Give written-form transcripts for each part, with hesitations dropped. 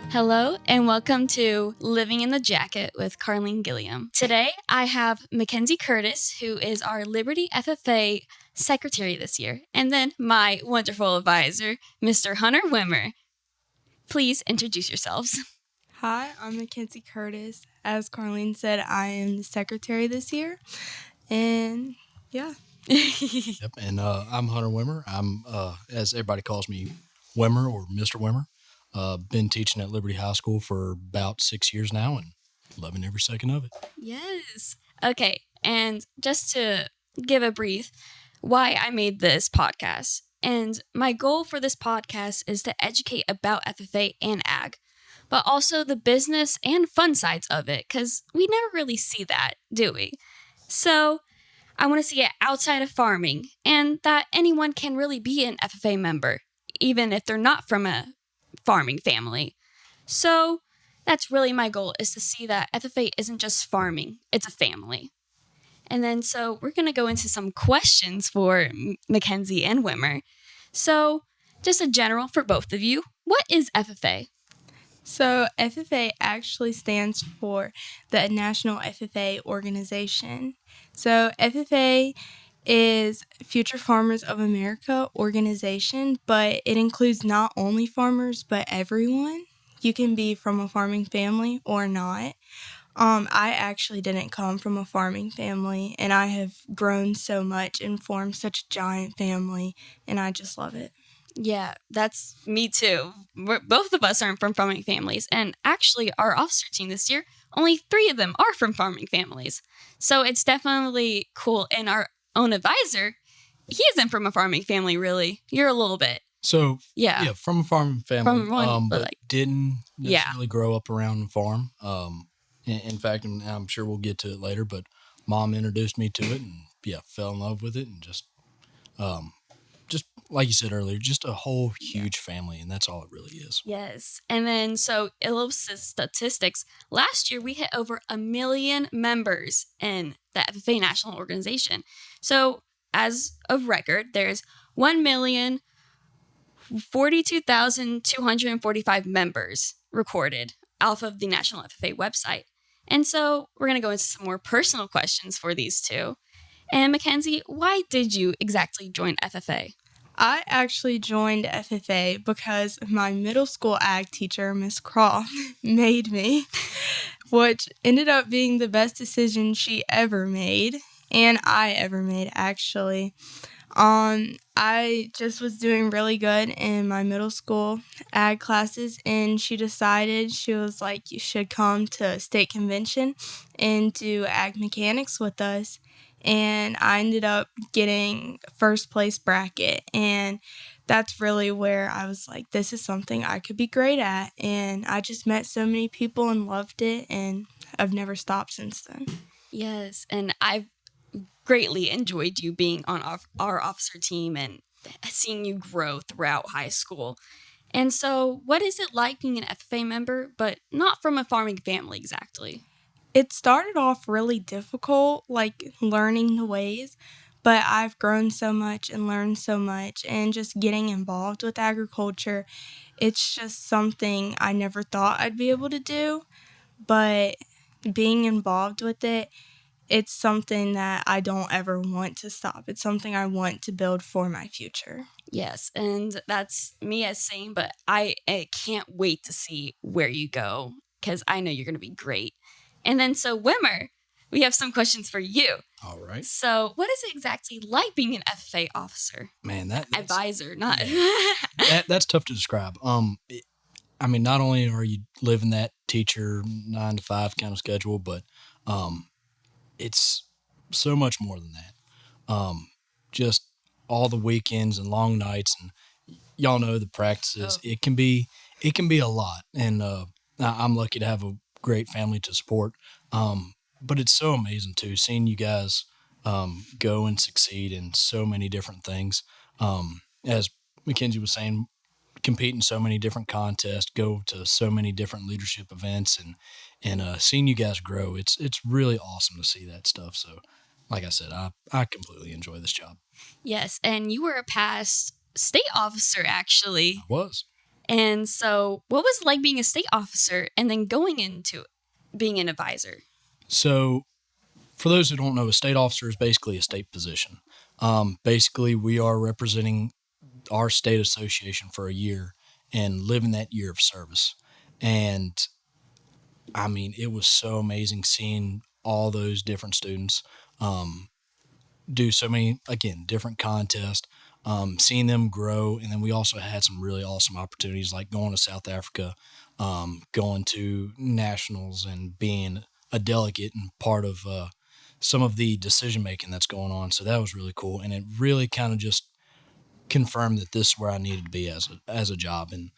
Hello and welcome to Living in the Jacket with Carlene Gilliam. Today I have Mackenzie Curtis, who is our Liberty FFA secretary this year, and then my wonderful advisor, Mr. Hunter Wimmer. Please introduce yourselves. Hi, I'm Mackenzie Curtis. As Carlene said, I am the secretary this year, and yeah. Yep, and I'm Hunter Wimmer. I'm, as everybody calls me, Wimmer or Mr. Wimmer. Been teaching at Liberty High School for about 6 years now and loving every second of it. Yes. Okay, and just to give a brief why I made this podcast. And my goal for this podcast is to educate about FFA and ag, but also the business and fun sides of it, because we never really see that, do we? So I want to see it outside of farming, and that anyone can really be an FFA member, even if they're not from a farming family. So that's really my goal, is to see that FFA isn't just farming, it's a family. And then so we're going to go into some questions for Mackenzie and Wimmer. So just a general for both of you, what is FFA? So FFA actually stands for the National FFA Organization. So FFA is Future Farmers of America organization, but it includes not only farmers, but everyone. You can be from a farming family or not. I actually didn't come from a farming family, and I have grown so much and formed such a giant family, and I just love it. Yeah, that's me too. Both of us aren't from farming families, and actually our officer team this year, only 3 of them are from farming families. So it's definitely cool. And our own advisor, he isn't from a farming family, really. You're a little bit. So, Yeah, from a farming family, From one, but but like- didn't Yeah. necessarily grow up around the farm. In fact, and I'm sure we'll get to it later, but Mom introduced me to it and, fell in love with it and just like you said earlier, just a whole huge family, and that's all it really is. Yes. And then, so a little statistics. Last year, we hit over 1 million members in the FFA National Organization. So, as of record, there's 1,042,245 members recorded off of the National FFA website. And so, we're going to go into some more personal questions for these two. And Mackenzie, why did you exactly join FFA? I actually joined FFA because my middle school ag teacher, Miss Croft, made me, which ended up being the best decision she ever made, and I ever made, actually. I just was doing really good in my middle school ag classes, and she was like, you should come to state convention and do ag mechanics with us. And I ended up getting first place bracket, and that's really where I was like, this is something I could be great at. And I just met so many people and loved it, and I've never stopped since then. Yes, and I've greatly enjoyed you being on our officer team and seeing you grow throughout high school. And so, what is it like being an FFA member, but not from a farming family exactly? It started off really difficult, like learning the ways, but I've grown so much and learned so much, and just getting involved with agriculture, it's just something I never thought I'd be able to do, but being involved with it, it's something that I don't ever want to stop. It's something I want to build for my future. Yes, and that's me as same, but I can't wait to see where you go, because I know you're going to be great. And then, so Wimmer, we have some questions for you. All right. So, what is it exactly like being an FFA officer? Man, that's Advisor, not... that's tough to describe. Not only are you living that teacher 9 to 5 kind of schedule, but it's so much more than that. Just all the weekends and long nights, and y'all know the practices. Oh. It can be a lot, and I'm lucky to have a great family to support. But it's so amazing too, seeing you guys go and succeed in so many different things. As Mackenzie was saying, compete in so many different contests, go to so many different leadership events, and seeing you guys grow, it's really awesome to see that stuff. So, like I said, I completely enjoy this job. Yes, and you were a past state officer, actually. I was. And so, what was it like being a state officer and then going into being an advisor? So, for those who don't know, a state officer is basically a state position. Basically, we are representing our state association for a year and living that year of service. And I mean, it was so amazing seeing all those different students do so many, again, different contests, seeing them grow. And then we also had some really awesome opportunities like going to South Africa, going to nationals and being a delegate and part of some of the decision making that's going on. So that was really cool. And it really kind of just confirmed that this is where I needed to be as a job. And,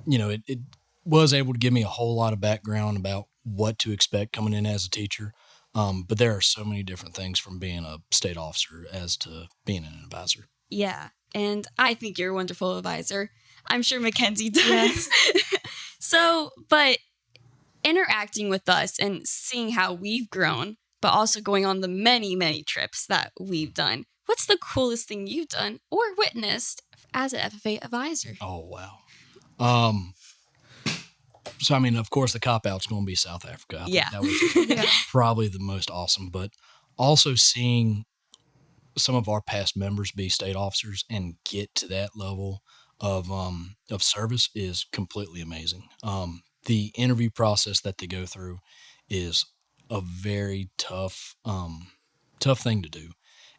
it was able to give me a whole lot of background about what to expect coming in as a teacher. But there are so many different things from being a state officer as to being an advisor. Yeah, and I think you're a wonderful advisor. I'm sure Mackenzie does. Yes. So, but interacting with us and seeing how we've grown, but also going on the many, many trips that we've done, what's the coolest thing you've done or witnessed as an FFA advisor? Oh, wow. So, I mean, of course, the cop-out's going to be South Africa. I think that was probably the most awesome. But also seeing some of our past members be state officers and get to that level of service is completely amazing. The interview process that they go through is a very tough thing to do.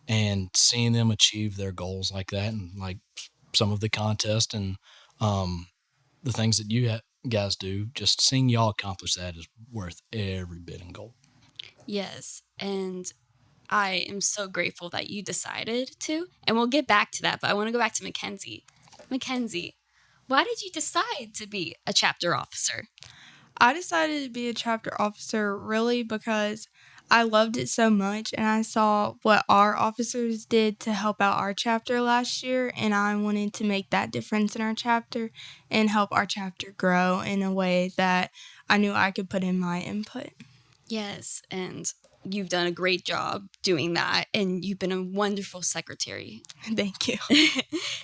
And seeing them achieve their goals like that and like some of the contest and the things that you guys do, just seeing y'all accomplish that is worth every bit in gold. Yes, and I am so grateful that you decided to, and we'll get back to that, but I want to go back to Mackenzie. Mackenzie, why did you decide to be a chapter officer? I decided to be a chapter officer really because I loved it so much and I saw what our officers did to help out our chapter last year, and I wanted to make that difference in our chapter and help our chapter grow in a way that I knew I could put in my input. Yes, and you've done a great job doing that, and you've been a wonderful secretary. Thank you.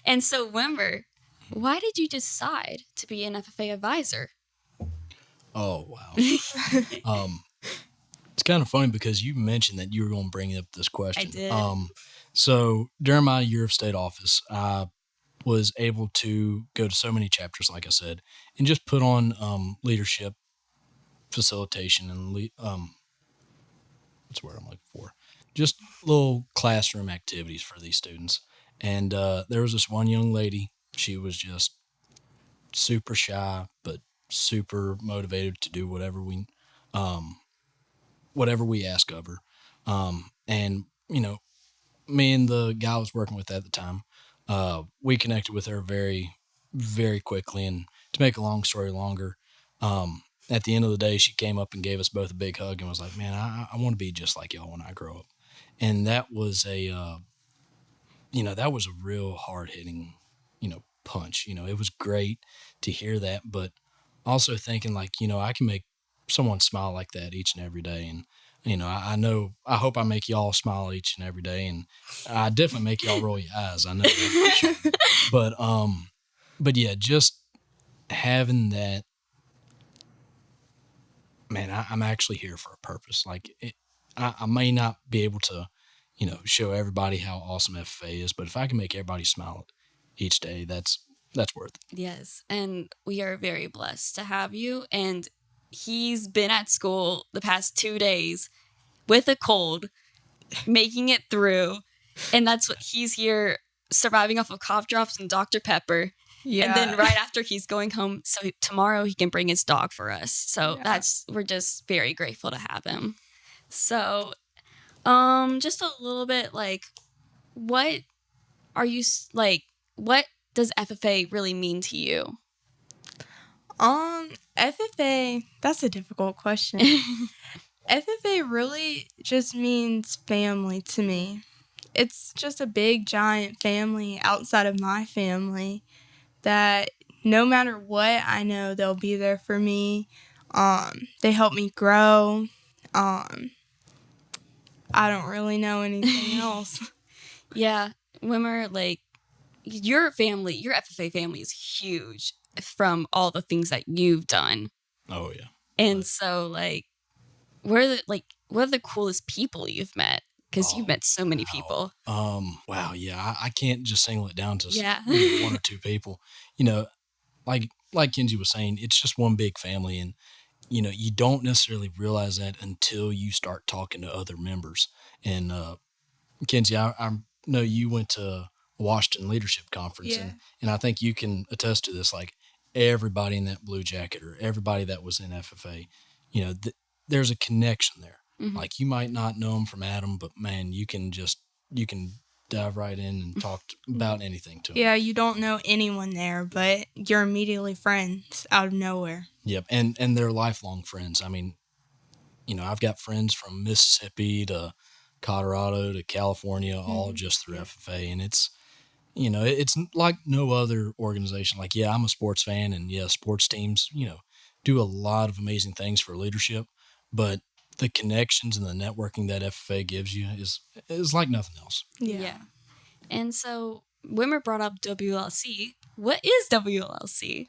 And so, Wimber, why did you decide to be an FFA advisor? Oh, wow. It's kind of funny because you mentioned that you were going to bring up this question. I did. So during my year of state office, I was able to go to so many chapters, like I said, and just put on leadership, facilitation, and what's the word I'm looking for? Just little classroom activities for these students. And there was this one young lady. She was just super shy, but super motivated to do whatever we ask of her. And me and the guy I was working with at the time, we connected with her very, very quickly. And to make a long story longer, at the end of the day, she came up and gave us both a big hug and was like, "Man, I want to be just like y'all when I grow up." And that was a real hard hitting, punch. It was great to hear that, but also thinking like, I can make someone smile like that each and every day. And, I hope I make y'all smile each and every day. And I definitely make y'all roll your eyes. I know that for sure. But yeah, just having that, man, I'm actually here for a purpose. Like I may not be able to, show everybody how awesome FFA is, but if I can make everybody smile each day, that's worth it. Yes, and we are very blessed to have you. And he's been at school the past 2 days with a cold, making it through. And that's what he's here surviving off of cough drops and Dr. Pepper. Yeah. And then right after he's going home, so tomorrow he can bring his dog for us. So we're just very grateful to have him. So, just a little bit like, what does FFA really mean to you? FFA, that's a difficult question. FFA really just means family to me. It's just a big, giant family outside of my family that no matter what, I know they'll be there for me. They help me grow. I don't really know anything else. Yeah, Wimmer, like, your family, your FFA family is huge from all the things that you've done. Oh yeah. And so, like, what are the coolest people you've met? Because you've met so many people. Wow, yeah, I can't just single it down to Yeah. one or two people. You know, like Kenzie was saying, it's just one big family, and you don't necessarily realize that until you start talking to other members. And Kenzie, I know you went to Washington Leadership Conference, Yeah. and I think you can attest to this. Like everybody in that blue jacket or everybody that was in FFA, there's a connection there. Mhm. Like you might not know them from Adam, but man, you can dive right in and talk about anything to them. Yeah, you don't know anyone there, but you're immediately friends out of nowhere. Yep, and they're lifelong friends. I mean, I've got friends from Mississippi to Colorado to California, all just through FFA, and it's like no other organization. Like, yeah, I'm a sports fan, and yeah, sports teams, do a lot of amazing things for leadership, but the connections and the networking that FFA gives you is like nothing else. Yeah. And so Wimmer brought up WLC. What is WLC?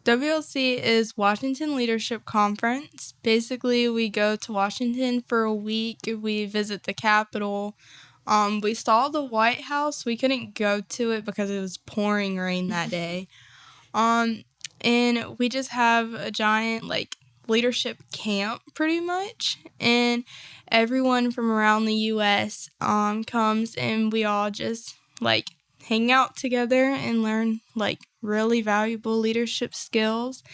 WLC is Washington Leadership Conference. Basically, we go to Washington for a week. We visit the Capitol. We saw the White House. We couldn't go to it because it was pouring rain that day. And we just have a giant, leadership camp, pretty much. And everyone from around the U.S. Comes, and we all just, hang out together and learn, really valuable leadership skills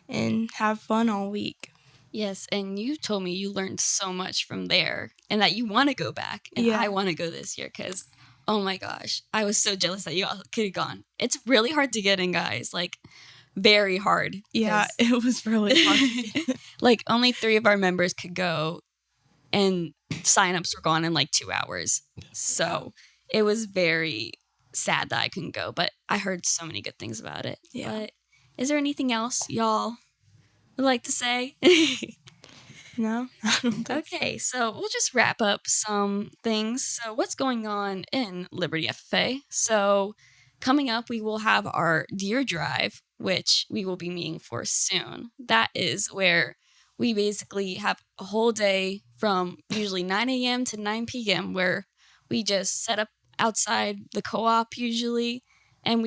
and have fun all week. Yes, and you told me you learned so much from there and that you want to go back. And Yeah. I want to go this year because, oh my gosh, I was so jealous that you all could have gone. It's really hard to get in, guys. Very hard. Yeah, it was really hard to get. Only 3 of our members could go, and signups were gone in 2 hours. So it was very sad that I couldn't go, but I heard so many good things about it. Yeah. But is there anything else y'all would like to say? No, I don't think Okay, so we'll just wrap up some things. So what's going on in Liberty FFA? So coming up, we will have our Deer Drive, which we will be meeting for soon. That is where we basically have a whole day from usually 9 a.m. to 9 p.m. where we just set up outside the co-op usually, and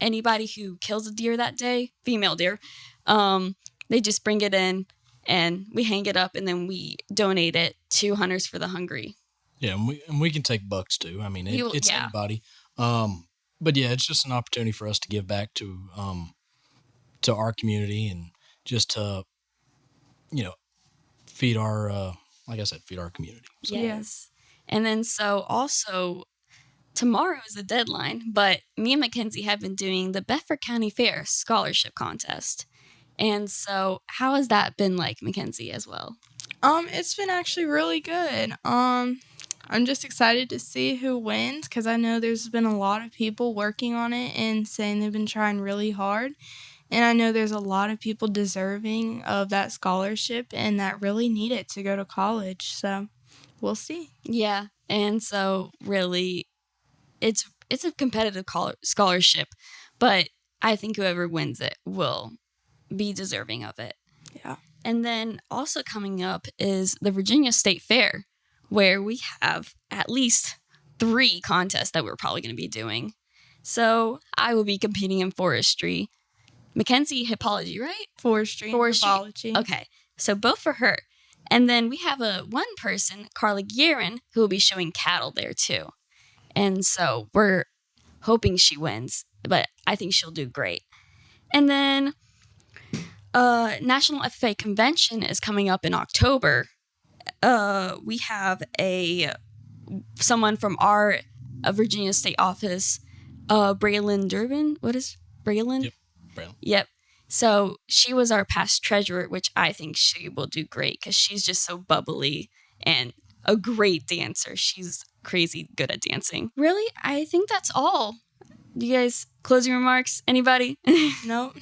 anybody who kills a deer that day, female deer, they just bring it in and we hang it up, and then we donate it to Hunters for the Hungry. Yeah, and we can take bucks too. I mean, it's Yeah. anybody. But yeah, it's just an opportunity for us to give back to our community and just to feed our like I said, feed our community. So. Yes. And then so also tomorrow is the deadline, but me and Mackenzie have been doing the Bedford County Fair Scholarship Contest. And so how has that been like, Mackenzie, as well? It's been actually really good. I'm just excited to see who wins because I know there's been a lot of people working on it and saying they've been trying really hard. And I know there's a lot of people deserving of that scholarship and that really need it to go to college. So we'll see. Yeah. And so really it's a competitive scholarship, but I think whoever wins it will be deserving of it. Yeah. And then also coming up is the Virginia State Fair, where we have at least 3 contests that we're probably going to be doing. So I will be competing in forestry. Mackenzie, hippology, right? Forestry. Hippology. Okay, so both for her. And then we have one person, Carlene Gilliam, who will be showing cattle there too. And so we're hoping she wins, but I think she'll do great. And then National FFA Convention is coming up in October. We have someone from our Virginia State office, Braylon Durbin. What is Braylon? Yep, Braylon. Yep. So she was our past treasurer, which I think she will do great because she's just so bubbly and a great dancer. She's crazy good at dancing. Really, I think that's all. Do you guys, closing remarks? Anybody? No.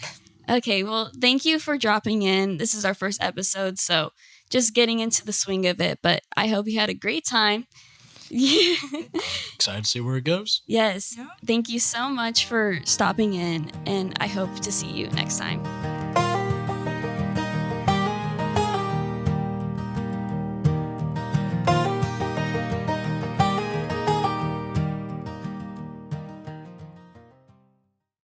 Okay, well, thank you for dropping in. This is our first episode, so just getting into the swing of it, but I hope you had a great time. Yeah. Excited to see where it goes. Yes. Yeah. Thank you so much for stopping in, and I hope to see you next time.